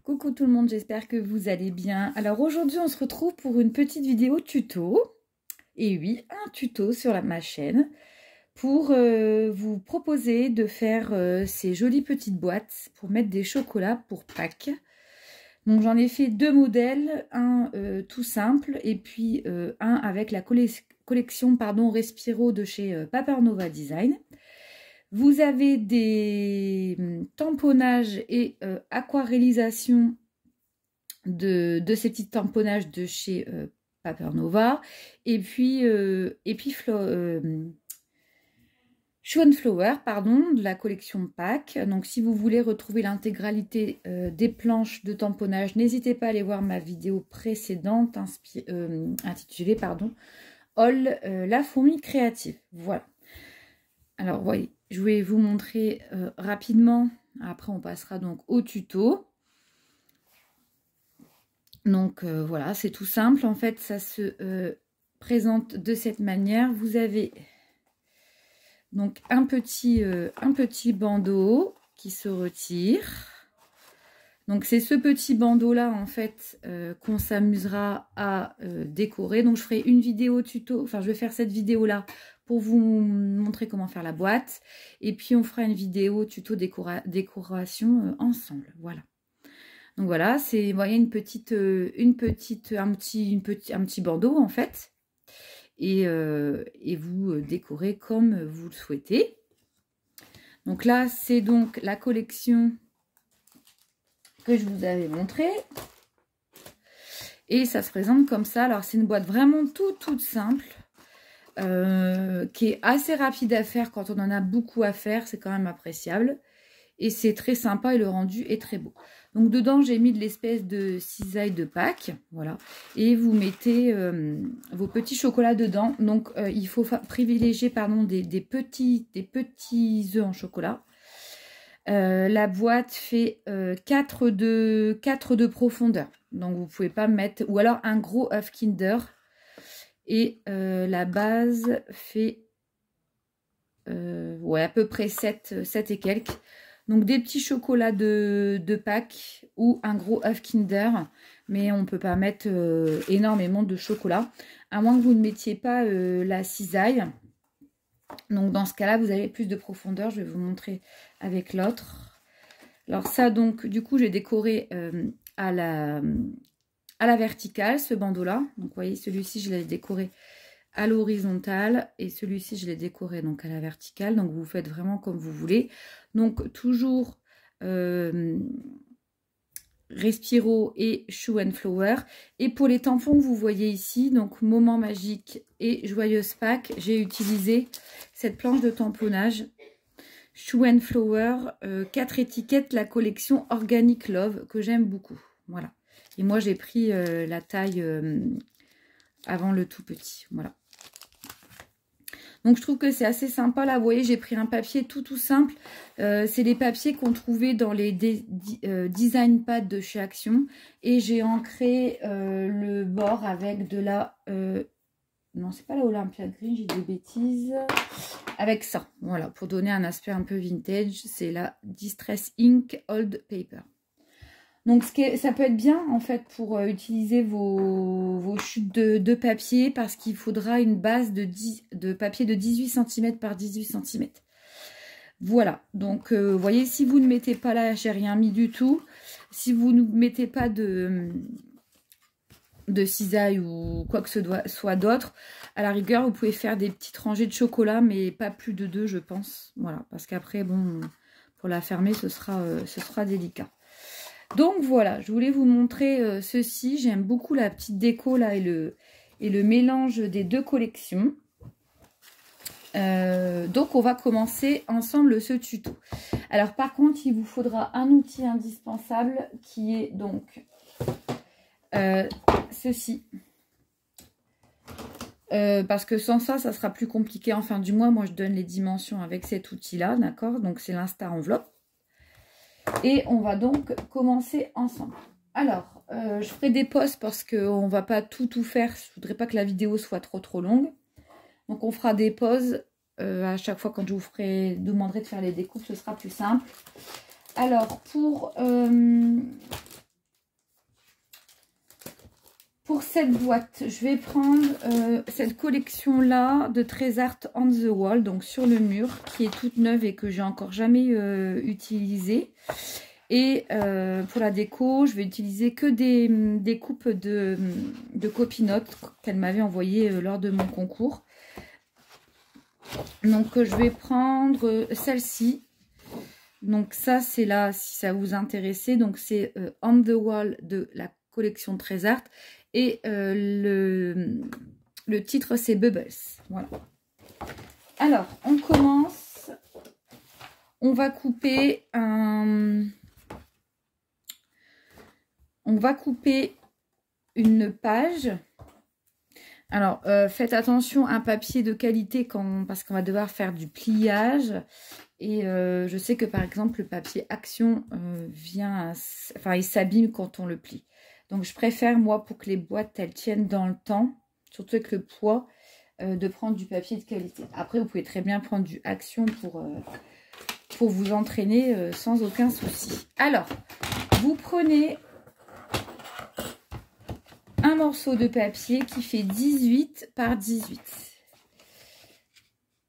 Coucou tout le monde, j'espère que vous allez bien. Alors aujourd'hui on se retrouve pour une petite vidéo tuto. Et oui, un tuto sur ma chaîne pour vous proposer de faire ces jolies petites boîtes pour mettre des chocolats pour Pâques. Donc j'en ai fait deux modèles, un tout simple et puis un avec la collection Respiro de chez Paper Nova Design. Vous avez des tamponnages et aquarellisation de ces petits tamponnages de chez Paper Nova. Et puis, Show and Flower, pardon, de la collection Pâques. Donc si vous voulez retrouver l'intégralité des planches de tamponnage, n'hésitez pas à aller voir ma vidéo précédente intitulée All la fourmi créative. Voilà. Alors, voyez, je vais vous montrer rapidement. Après, on passera donc au tuto. Donc, voilà, c'est tout simple. En fait, ça se présente de cette manière. Vous avez donc un petit bandeau qui se retire. Donc, c'est ce petit bandeau-là, en fait, qu'on s'amusera à décorer. Donc, je ferai une vidéo tuto. Enfin, je vais faire cette vidéo-là pour vous montrer comment faire la boîte. Et puis, on fera une vidéo tuto décoration ensemble. Voilà. Donc, voilà, c'est, vous voyez, un petit bandeau, en fait. Et vous décorez comme vous le souhaitez. Donc là, c'est donc la collection que je vous avais montré. Et ça se présente comme ça. Alors, c'est une boîte vraiment toute simple. Qui est assez rapide à faire quand on en a beaucoup à faire, c'est quand même appréciable et c'est très sympa et le rendu est très beau. Donc dedans j'ai mis de l'espèce de cisaille de Pâques, voilà, et vous mettez vos petits chocolats dedans. Donc il faut privilégier des petits œufs en chocolat. La boîte fait 4 de profondeur, donc vous pouvez pas mettre, ou alors un gros œuf Kinder. Et la base fait ouais, à peu près 7 et quelques. Donc des petits chocolats de Pâques ou un gros œuf Kinder. Mais on ne peut pas mettre énormément de chocolat. À moins que vous ne mettiez pas la cisaille. Donc dans ce cas-là, vous avez plus de profondeur. Je vais vous montrer avec l'autre. Alors ça, donc, du coup, j'ai décoré à la verticale, ce bandeau-là. Donc, vous voyez, celui-ci, je l'ai décoré à l'horizontale et celui-ci, je l'ai décoré donc à la verticale. Donc, vous faites vraiment comme vous voulez. Donc, toujours Respiro et Show and Flower. Et pour les tampons que vous voyez ici, donc Moment Magique et Joyeuse Pâques, j'ai utilisé cette planche de tamponnage Show and Flower, 4 étiquettes, la collection Organic Love, que j'aime beaucoup. Voilà. Et moi, j'ai pris la taille avant le tout petit. Voilà. Donc, je trouve que c'est assez sympa. Là, vous voyez, j'ai pris un papier tout simple. C'est les papiers qu'on trouvait dans les design pads de chez Action. Et j'ai ancré le bord avec de la... non, c'est pas la Olympia Green, j'ai des bêtises. Avec ça, voilà, pour donner un aspect un peu vintage. C'est la Distress Ink Old Paper. Donc, ça peut être bien, en fait, pour utiliser vos chutes de papier, parce qu'il faudra une base de papier de 18 cm par 18 cm. Voilà. Donc, vous voyez, si vous ne mettez pas là, j'ai rien mis du tout. Si vous ne mettez pas de cisaille ou quoi que ce soit d'autre, à la rigueur, vous pouvez faire des petites rangées de chocolat, mais pas plus de 2, je pense. Voilà. Parce qu'après, bon, pour la fermer, ce sera délicat. Donc voilà, je voulais vous montrer ceci. J'aime beaucoup la petite déco là et le mélange des deux collections. Donc on va commencer ensemble ce tuto. Alors par contre, il vous faudra un outil indispensable qui est donc ceci. Parce que sans ça, ça sera plus compliqué en fin du mois. Moi, je donne les dimensions avec cet outil-là, d'accord? Donc c'est l'Insta Enveloppe. Et on va donc commencer ensemble. Alors, je ferai des pauses parce qu'on ne va pas tout faire. Je ne voudrais pas que la vidéo soit trop longue. Donc, on fera des pauses à chaque fois quand je vous demanderai de faire les découpes. Ce sera plus simple. Alors, pour cette boîte, je vais prendre cette collection-là de Trez Art on the Wall, donc sur le mur, qui est toute neuve et que j'ai encore jamais utilisée. Et pour la déco, je vais utiliser que des coupes de copinotes qu'elle m'avait envoyées lors de mon concours. Donc je vais prendre celle-ci. Donc ça c'est là si ça vous intéressait. Donc c'est On the Wall de la collection Trez Art. Et le titre c'est Bubbles. Voilà. Alors on commence. On va couper une page. Alors, faites attention à un papier de qualité parce qu'on va devoir faire du pliage. Et je sais que par exemple, le papier Action il s'abîme quand on le plie. Donc, je préfère, moi, pour que les boîtes, elles tiennent dans le temps, surtout avec le poids, de prendre du papier de qualité. Après, vous pouvez très bien prendre du Action pour vous entraîner sans aucun souci. Alors, vous prenez un morceau de papier qui fait 18 par 18.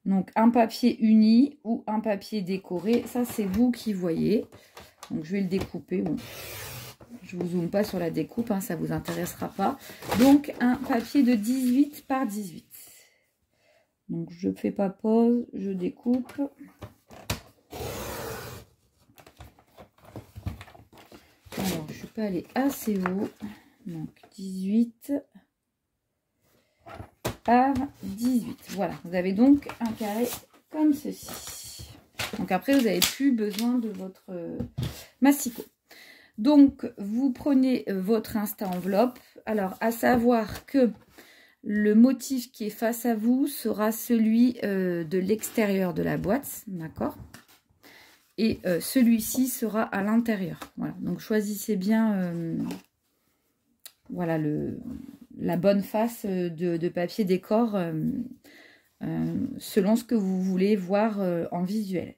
Donc un papier uni ou un papier décoré, ça c'est vous qui voyez. Donc je vais le découper. Bon, je vous zoome pas sur la découpe, hein, ça vous intéressera pas. Donc un papier de 18 par 18. Donc je fais pas pause, je découpe. Alors je suis pas allée assez haut. Donc 18 par 18. Voilà, vous avez donc un carré comme ceci. Donc après, vous n'avez plus besoin de votre massicot. Donc, vous prenez votre Insta enveloppe. Alors, à savoir que le motif qui est face à vous sera celui de l'extérieur de la boîte. D'accord? Et celui-ci sera à l'intérieur. Voilà, donc choisissez bien... voilà la bonne face de papier décor selon ce que vous voulez voir en visuel.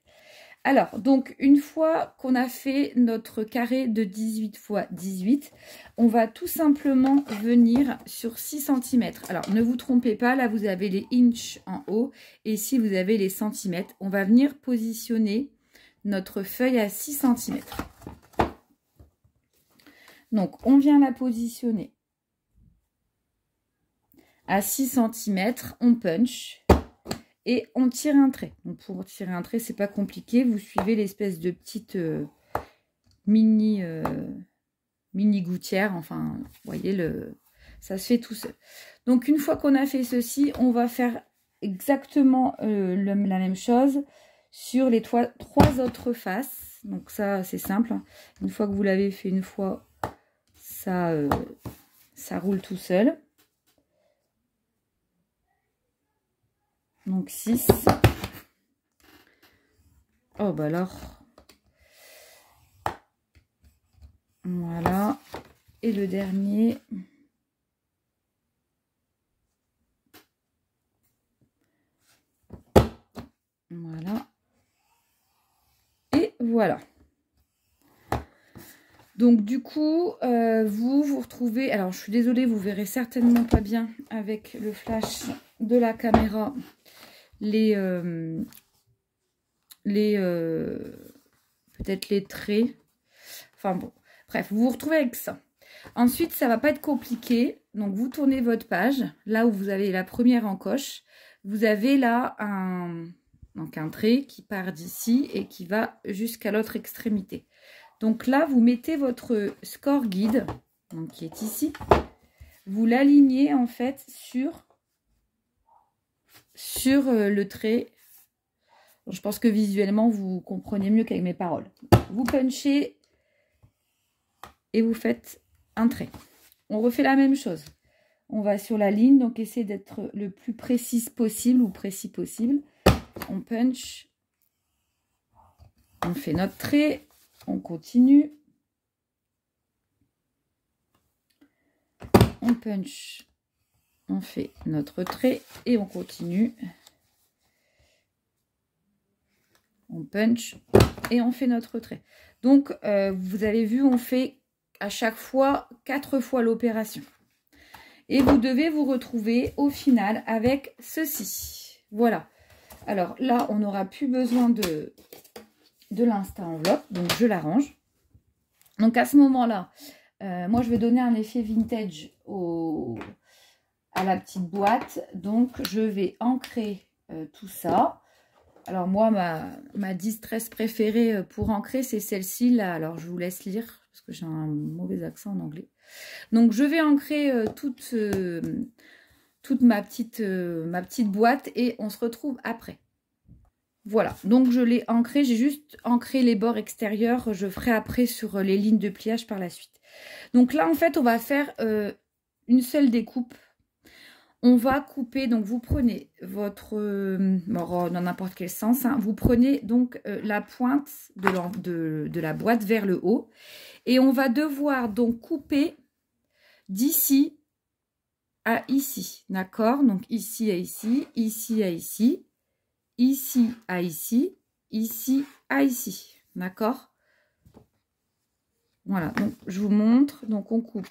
Alors, donc, une fois qu'on a fait notre carré de 18 x 18, on va tout simplement venir sur 6 cm. Alors, ne vous trompez pas, là, vous avez les inches en haut. Et ici, vous avez les centimètres. On va venir positionner notre feuille à 6 cm. Donc, on vient la positionner à 6 cm, on punch et on tire un trait. Donc, pour tirer un trait, c'est pas compliqué. Vous suivez l'espèce de petite mini gouttière. Enfin, vous voyez, ça se fait tout seul. Donc, une fois qu'on a fait ceci, on va faire exactement la même chose sur les trois autres faces. Donc, ça, c'est simple. Une fois que vous l'avez fait une fois, ça roule tout seul. Donc 6. Oh bah alors. Voilà. Et le dernier. Voilà. Et voilà. Donc du coup, vous retrouvez, alors je suis désolée, vous verrez certainement pas bien avec le flash de la caméra peut-être les traits. Enfin bon, bref, vous vous retrouvez avec ça. Ensuite, ça va pas être compliqué. Donc vous tournez votre page, là où vous avez la première encoche. Vous avez là un trait qui part d'ici et qui va jusqu'à l'autre extrémité. Donc là, vous mettez votre score guide, donc qui est ici. Vous l'alignez en fait sur le trait. Je pense que visuellement, vous comprenez mieux qu'avec mes paroles. Vous punchez et vous faites un trait. On refait la même chose. On va sur la ligne, donc essayez d'être le plus précis possible ou précis possible. On punch. On fait notre trait. On continue. On punch. On fait notre trait et on continue. On punch et on fait notre trait. Donc, vous avez vu, on fait à chaque fois 4 fois l'opération. Et vous devez vous retrouver au final avec ceci. Voilà. Alors là, on n'aura plus besoin de l'Insta enveloppe, donc je l'arrange. Donc à ce moment-là, moi je vais donner un effet vintage à la petite boîte. Donc je vais ancrer tout ça. Alors moi, ma distress préférée pour ancrer, c'est celle-ci là. Alors je vous laisse lire parce que j'ai un mauvais accent en anglais. Donc je vais ancrer toute ma petite boîte et on se retrouve après. Voilà, donc je l'ai ancré, j'ai juste ancré les bords extérieurs, je ferai après sur les lignes de pliage par la suite. Donc là en fait on va faire une seule découpe. On va couper, donc vous prenez votre, dans n'importe quel sens, hein, vous prenez donc la pointe de la boîte vers le haut. Et on va devoir donc couper d'ici à ici, d'accord? Donc ici à ici, ici à ici, ici à ici, ici à ici, d'accord? Voilà, donc je vous montre, donc on coupe.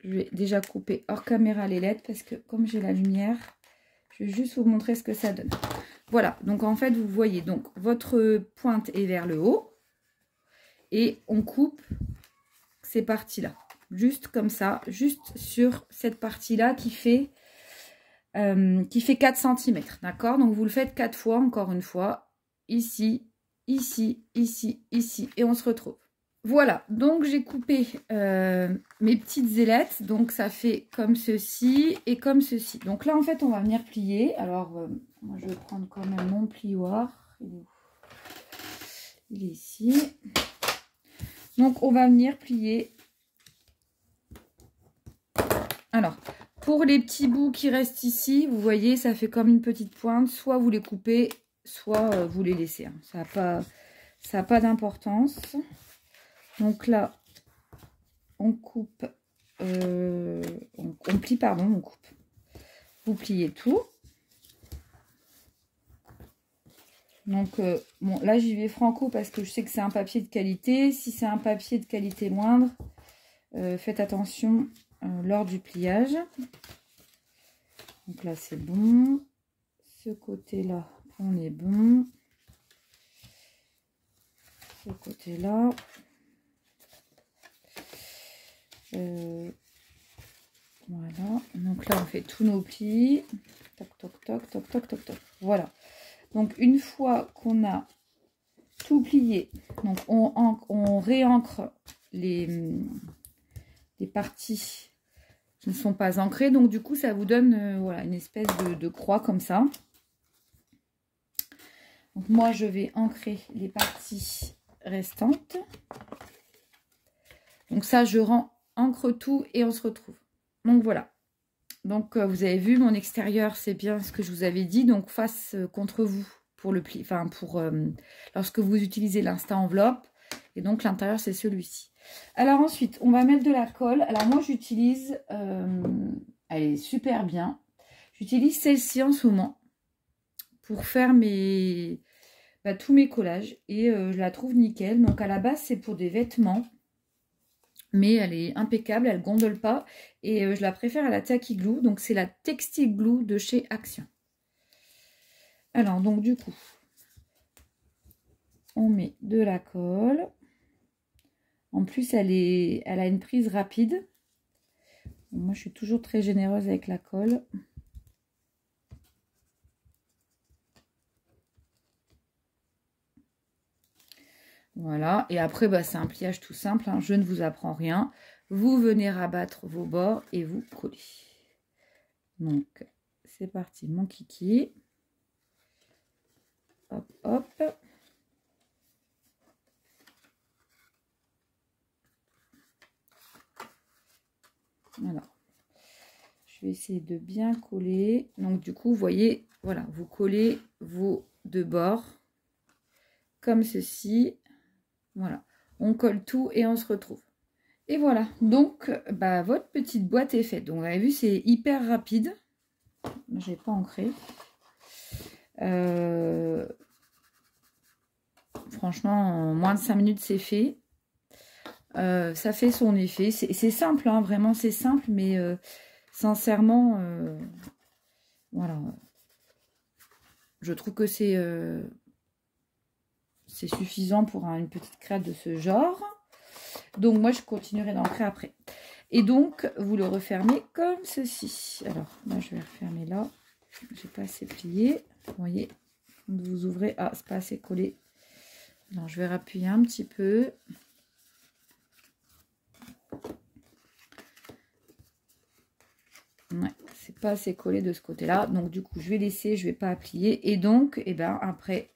Je vais déjà couper hors caméra les lettres parce que comme j'ai la lumière, je vais juste vous montrer ce que ça donne. Voilà, donc en fait, vous voyez, donc votre pointe est vers le haut et on coupe ces parties-là. Juste comme ça, juste sur cette partie-là qui fait 4 cm, d'accord? Donc vous le faites 4 fois, encore une fois, ici, ici, ici, ici, et on se retrouve. Voilà, donc j'ai coupé mes petites ailettes, donc ça fait comme ceci et comme ceci. Donc là, en fait, on va venir plier. Alors, moi, je vais prendre quand même mon plioir. Il est ici. Donc, on va venir plier. Alors, pour les petits bouts qui restent ici, vous voyez, ça fait comme une petite pointe. Soit vous les coupez, soit vous les laissez. Hein. Ça n'a pas d'importance. Donc là, on coupe, on plie, pardon, on coupe. Vous pliez tout. Donc, bon, là, j'y vais franco parce que je sais que c'est un papier de qualité. Si c'est un papier de qualité moindre, faites attention lors du pliage. Donc là, c'est bon. Ce côté-là, on est bon. Ce côté-là. Voilà, donc là on fait tous nos plis, toc toc toc toc toc toc toc, voilà. Donc une fois qu'on a tout plié, donc on réancre les parties qui ne sont pas ancrées, donc du coup ça vous donne voilà, une espèce de croix comme ça. Donc moi je vais ancrer les parties restantes, donc ça je ancre tout et on se retrouve. Donc voilà, donc vous avez vu mon extérieur, c'est bien ce que je vous avais dit, donc face contre vous pour le pli, enfin pour lorsque vous utilisez l'insta enveloppe, et donc l'intérieur c'est celui-ci. Alors ensuite on va mettre de la colle. Alors moi j'utilise, elle est super bien, j'utilise celle-ci en ce moment pour faire tous mes collages et je la trouve nickel. Donc à la base c'est pour des vêtements, mais elle est impeccable, elle gondole pas et je la préfère à la Tacky Glue. Donc c'est la Textile Glue de chez Action. Alors donc du coup, on met de la colle. En plus elle a une prise rapide. Moi je suis toujours très généreuse avec la colle. Voilà, et après c'est un pliage tout simple, hein. Je ne vous apprends rien. Vous venez rabattre vos bords et vous collez. Donc c'est parti mon kiki. Hop hop. Alors, je vais essayer de bien coller. Donc du coup vous voyez, voilà, vous collez vos deux bords comme ceci. Voilà, on colle tout et on se retrouve. Et voilà, donc votre petite boîte est faite. Donc vous avez vu, c'est hyper rapide. J'ai pas ancré. Franchement, en moins de 5 minutes, c'est fait. Ça fait son effet. C'est simple, hein, vraiment c'est simple, mais sincèrement, voilà. Je trouve que c'est suffisant pour une petite crête de ce genre. Donc moi je continuerai d'ancrer après. Et donc vous le refermez comme ceci. Alors là je vais refermer là. J'ai pas assez plié. Vous voyez, quand vous ouvrez, ah c'est pas assez collé. Alors je vais rappuyer un petit peu. Ouais, c'est pas assez collé de ce côté-là. Donc du coup je vais laisser, je vais pas applier. Et donc, et ben après,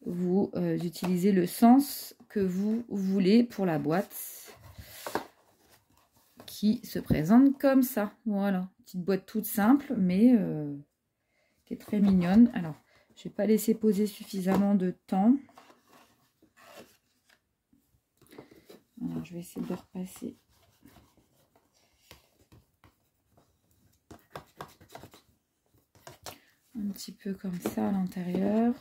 vous utilisez le sens que vous voulez pour la boîte qui se présente comme ça. Voilà, petite boîte toute simple, mais qui est très mignonne. Alors, je vais pas laisser poser suffisamment de temps. Alors, je vais essayer de repasser. Un petit peu comme ça à l'intérieur.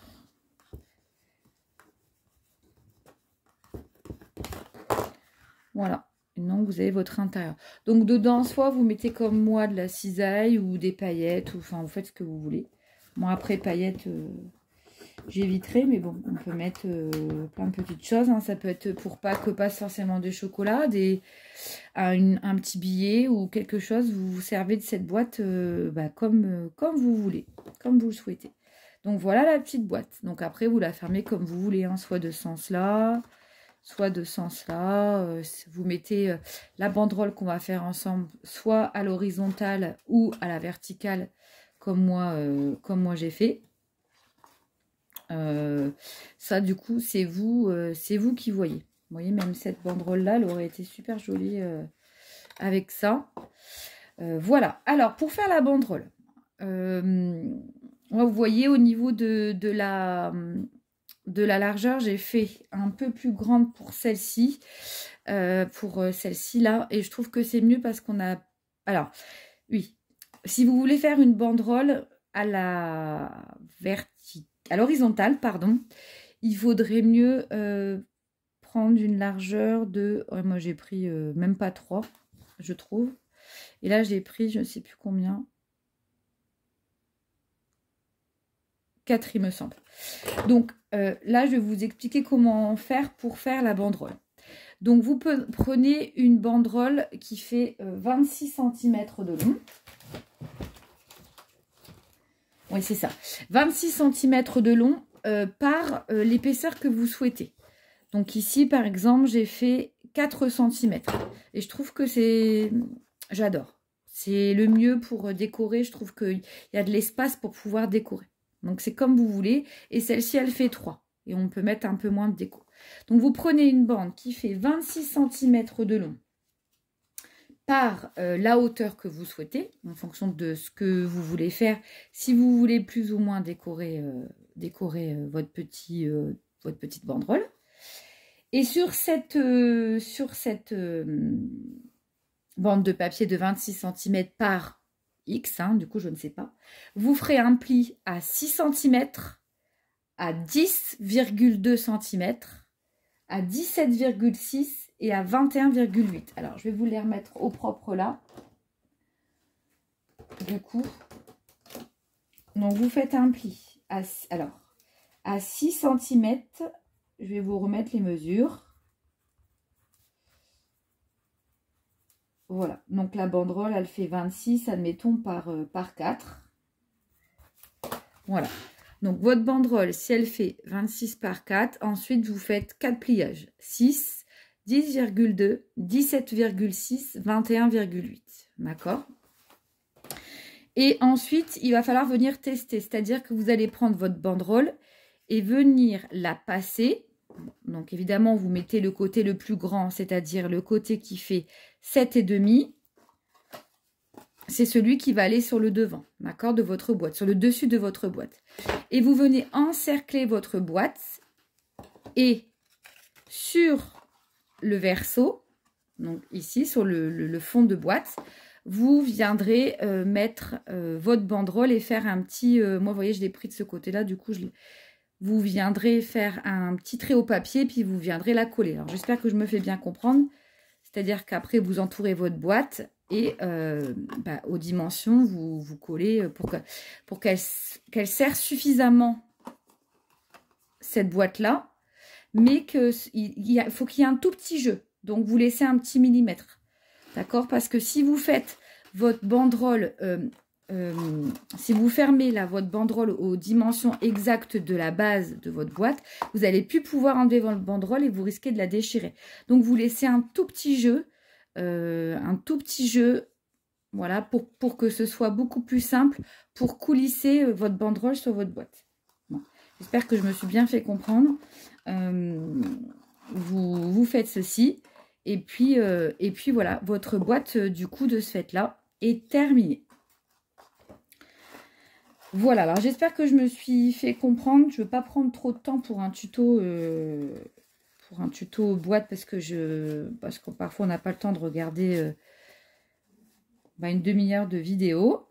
Voilà. Et donc, vous avez votre intérieur. Donc, dedans, soit vous mettez comme moi de la cisaille ou des paillettes. Ou, enfin, vous faites ce que vous voulez. Moi, après, paillettes, j'éviterai. Mais bon, on peut mettre plein de petites choses. Hein. Ça peut être pour pas que passe forcément des chocolats, un petit billet ou quelque chose. Vous vous servez de cette boîte comme vous voulez. Comme vous le souhaitez. Donc, voilà la petite boîte. Donc, après, vous la fermez comme vous voulez. Hein, soit de ce sens-là, soit de ce sens-là. Vous mettez la banderole qu'on va faire ensemble, soit à l'horizontale ou à la verticale, comme moi j'ai fait. Ça, du coup, c'est vous qui voyez. Vous voyez, même cette banderole-là, elle aurait été super jolie avec ça. Voilà. Alors, pour faire la banderole, vous voyez, au niveau de la largeur, j'ai fait un peu plus grande pour celle-ci, là, et je trouve que c'est mieux parce qu'on a... Alors, oui, si vous voulez faire une banderole à l'horizontale, pardon, il faudrait mieux prendre une largeur de... moi, j'ai pris même pas 3, je trouve. Et là, j'ai pris, je ne sais plus combien... 4, il me semble. Donc là, je vais vous expliquer comment faire pour faire la banderole. Donc, vous prenez une banderole qui fait 26 cm de long. Oui, c'est ça. 26 cm de long par l'épaisseur que vous souhaitez. Donc ici, par exemple, j'ai fait 4 cm. Et je trouve que c'est... J'adore. C'est le mieux pour décorer. Je trouve qu'il y a de l'espace pour pouvoir décorer. Donc, c'est comme vous voulez. Et celle-ci, elle fait 3. Et on peut mettre un peu moins de déco. Donc, vous prenez une bande qui fait 26 cm de long par la hauteur que vous souhaitez, en fonction de ce que vous voulez faire. Si vous voulez plus ou moins décorer votre petite banderole. Et sur cette bande de papier de 26 cm par X, du coup je ne sais pas, vous ferez un pli à 6 cm, à 10,2 cm, à 17,6 et à 21,8. Alors je vais vous les remettre au propre là. Du coup, donc vous faites un pli à 6 cm, je vais vous remettre les mesures. Voilà, donc la banderole, elle fait 26, admettons, par 4. Voilà, donc votre banderole, si elle fait 26 par 4, ensuite vous faites 4 pliages. 6, 10,2, 17,6, 21,8. D'accord? Et ensuite, il va falloir venir tester. C'est-à-dire que vous allez prendre votre banderole et venir la passer. Donc évidemment, vous mettez le côté le plus grand, c'est-à-dire le côté qui fait 7,5. C'est celui qui va aller sur le devant, d'accord, de votre boîte, sur le dessus de votre boîte. Et vous venez encercler votre boîte et sur le verso, donc ici sur le fond de boîte, vous viendrez mettre votre banderole et faire un petit... moi, vous voyez, je l'ai pris de ce côté-là, du coup, vous viendrez faire un petit trait au papier, puis vous viendrez la coller. Alors, j'espère que je me fais bien comprendre. C'est-à-dire qu'après, vous entourez votre boîte et aux dimensions, vous collez pour qu'elle serre suffisamment cette boîte-là, mais il faut qu'il y ait un tout petit jeu. Donc, vous laissez un petit millimètre. D'accord? Parce que si vous faites votre banderole, si vous fermez là, votre banderole aux dimensions exactes de la base de votre boîte, vous n'allez plus pouvoir enlever votre banderole et vous risquez de la déchirer. Donc, vous laissez un tout petit jeu, voilà, pour que ce soit beaucoup plus simple, pour coulisser votre banderole sur votre boîte. Bon. J'espère que je me suis bien fait comprendre. Vous faites ceci, et puis voilà, votre boîte du coup de ce fait-là est terminée. Voilà, alors j'espère que je me suis fait comprendre. Je ne veux pas prendre trop de temps pour un tuto boîte parce que parfois on n'a pas le temps de regarder une demi-heure de vidéo.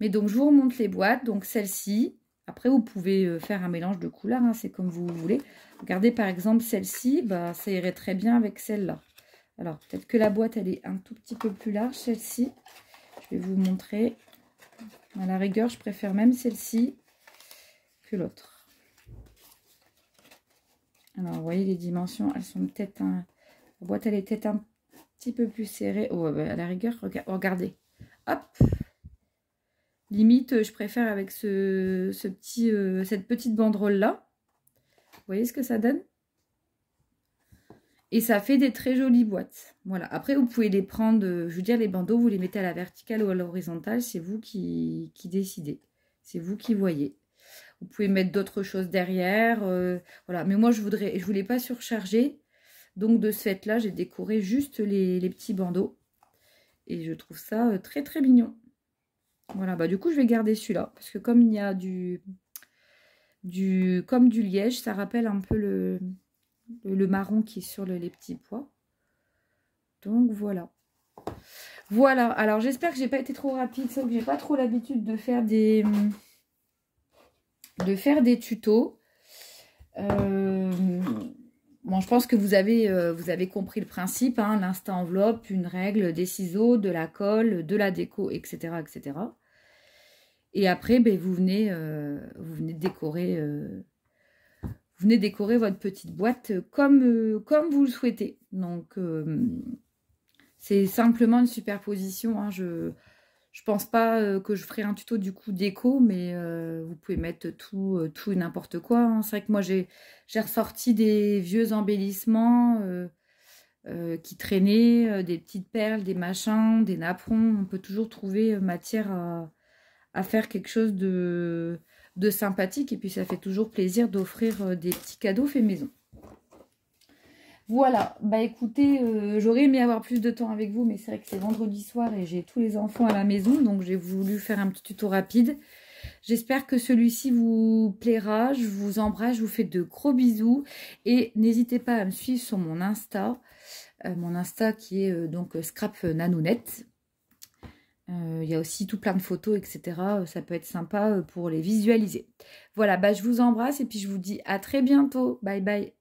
Mais donc je vous remonte les boîtes, donc celle-ci. Après vous pouvez faire un mélange de couleurs, hein, c'est comme vous voulez. Regardez par exemple celle-ci, ça irait très bien avec celle-là. Alors peut-être que la boîte elle est un tout petit peu plus large, celle-ci. Je vais vous montrer. À la rigueur, je préfère même celle-ci que l'autre. Alors, vous voyez, les dimensions, elles sont peut-être la boîte, elle est peut-être un petit peu plus serrée. Oh, à la rigueur, regardez. Hop. Limite, je préfère avec cette petite banderole-là. Vous voyez ce que ça donne? Et ça fait des très jolies boîtes. Voilà. Après, vous pouvez les prendre, je veux dire, les bandeaux, vous les mettez à la verticale ou à l'horizontale. C'est vous qui décidez. C'est vous qui voyez. Vous pouvez mettre d'autres choses derrière. Voilà. Mais moi, je voulais pas surcharger. Donc, de ce fait-là, j'ai décoré juste les petits bandeaux. Et je trouve ça très, très mignon. Voilà. Du coup, je vais garder celui-là. Parce que comme il y a comme du liège, ça rappelle un peu le marron qui est sur les petits pois. Donc voilà. Voilà, alors j'espère que j'ai pas été trop rapide, sauf que j'ai pas trop l'habitude de faire des tutos. Bon, je pense que vous avez compris le principe, hein, l'insta enveloppe, une règle, des ciseaux, de la colle, de la déco, etc. etc. Et après, vous venez décorer. Vous venez décorer votre petite boîte comme vous le souhaitez. Donc, c'est simplement une superposition. Hein. Je pense pas que je ferai un tuto du coup déco, mais vous pouvez mettre tout et n'importe quoi. Hein. C'est vrai que moi, j'ai ressorti des vieux embellissements qui traînaient, des petites perles, des machins, des napperons. On peut toujours trouver matière à faire quelque chose de sympathique, et puis ça fait toujours plaisir d'offrir des petits cadeaux faits maison. Voilà, écoutez, j'aurais aimé avoir plus de temps avec vous, mais c'est vrai que c'est vendredi soir et j'ai tous les enfants à la maison, donc j'ai voulu faire un petit tuto rapide. J'espère que celui-ci vous plaira, je vous embrasse, je vous fais de gros bisous, et n'hésitez pas à me suivre sur mon Insta qui est donc Scrap Nanounette. Il y a aussi tout plein de photos, etc. Ça peut être sympa pour les visualiser. Voilà, je vous embrasse et puis je vous dis à très bientôt. Bye bye.